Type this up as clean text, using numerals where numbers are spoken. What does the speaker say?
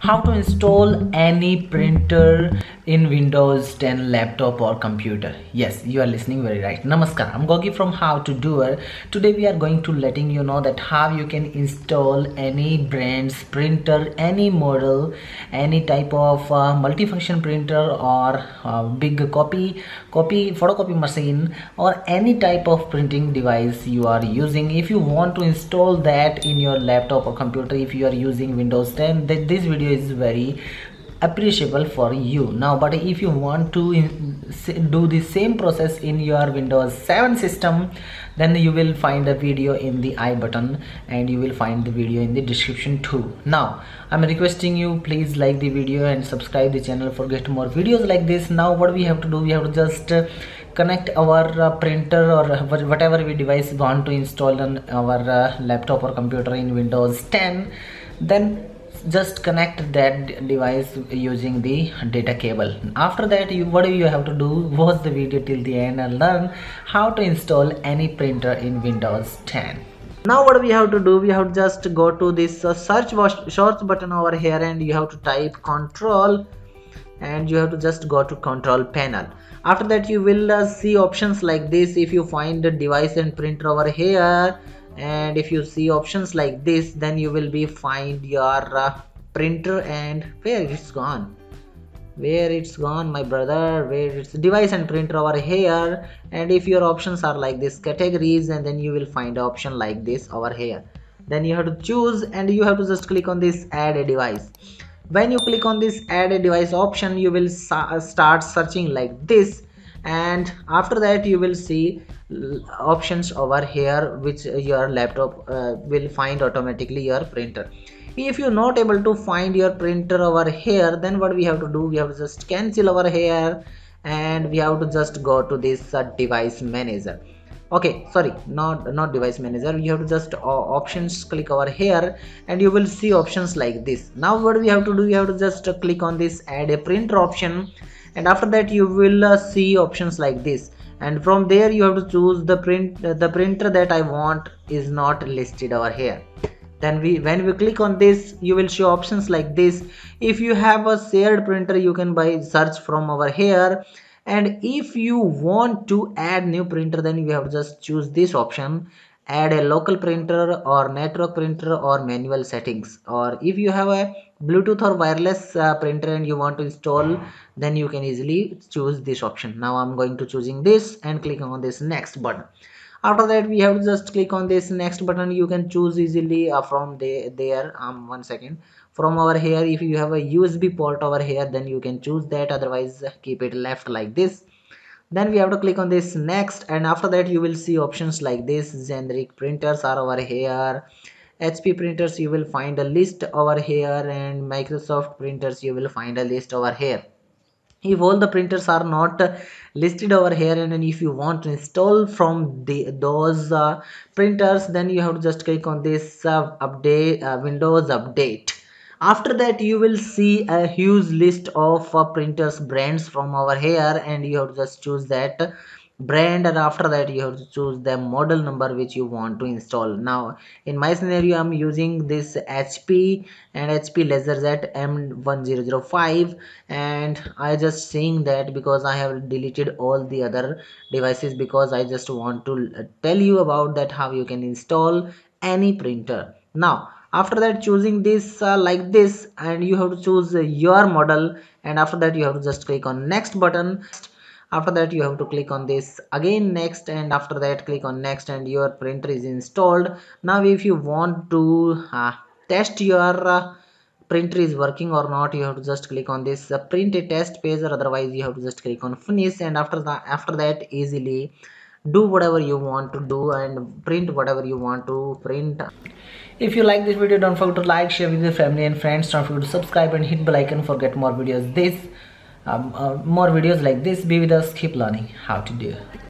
how to install any printer in Windows 10 laptop or computer. Yes, you are listening very right. Namaskar, I'm Gogi from How To Doer. Today we are going to letting you know that how you can install any brand's printer, any model, any type of multifunction printer or big photocopy machine or any type of printing device you are using. If you want to install that in your laptop or computer, if you are using Windows 10, then this video is very appreciable for you now. But if you want to do the same process in your Windows 7 system, then you will find a video in the I button and you will find the video in the description too. Now I'm requesting you, please like the video and subscribe the channel for get more videos like this. Now what we have to do, we have to just connect our printer or whatever we device want to install on our laptop or computer in Windows 10. Then just connect that device using the data cable. After that, what you have to do, watch the video till the end and learn how to install any printer in Windows 10. Now what we have to do, we have to just go to this search button over here and you have to type control and you have to just go to control panel. After that you will see options like this. If you find the device and printer over here, and if you see options like this, then you will be find your printer and where it's gone my brother, where it's device and printer over here. And if your options are like this categories, and then you will find an option like this over here. Then you have to choose and you have to just click on this add a device. When you click on this add a device option, you will start searching like this, and after that you will see options over here which your laptop will find automatically your printer. If you're not able to find your printer over here, then what we have to do, we have to just cancel over here and we have to just go to this device manager. Okay, sorry, not device manager. You have to just options, click over here and you will see options like this. Now what we have to do, we have to just click on this add a printer option, and after that you will see options like this, and from there you have to choose the printer that I want is not listed over here. Then when we click on this, you will show options like this. If you have a shared printer, you can search from over here, and if you want to add new printer, then you have to just choose this option, add a local printer or network printer or manual settings. Or if you have a Bluetooth or wireless printer and you want to install, then you can easily choose this option. Now I'm going to choosing this and clicking on this next button. After that we have to just click on this next button. You can choose easily from there 1 second, from over here. If you have a USB port over here, then you can choose that, otherwise keep it left like this. Then we have to click on this next, and after that you will see options like this. Generic printers are over here, HP printers you will find a list over here, and Microsoft printers you will find a list over here. If all the printers are not listed over here, and then if you want to install from those printers, then you have to just click on this update Windows update. After that you will see a huge list of printers brands from over here, and you have to just choose that brand, and after that you have to choose the model number which you want to install. Now in my scenario I'm using this HP and HP LaserJet M1005, and I just saying that because I have deleted all the other devices, because I just want to tell you about that how you can install any printer. Now after that choosing this like this, and you have to choose your model, and after that you have to just click on next button. After that you have to click on this again next, and after that click on next, and your printer is installed. Now if you want to test your printer is working or not, you have to just click on this print a test page, or otherwise you have to just click on finish, and after that easily do whatever you want to do and print whatever you want to print. If you like this video, don't forget to like, share with your family and friends. Don't forget to subscribe and hit bell icon for get more videos like this. Be with us, keep learning how to do.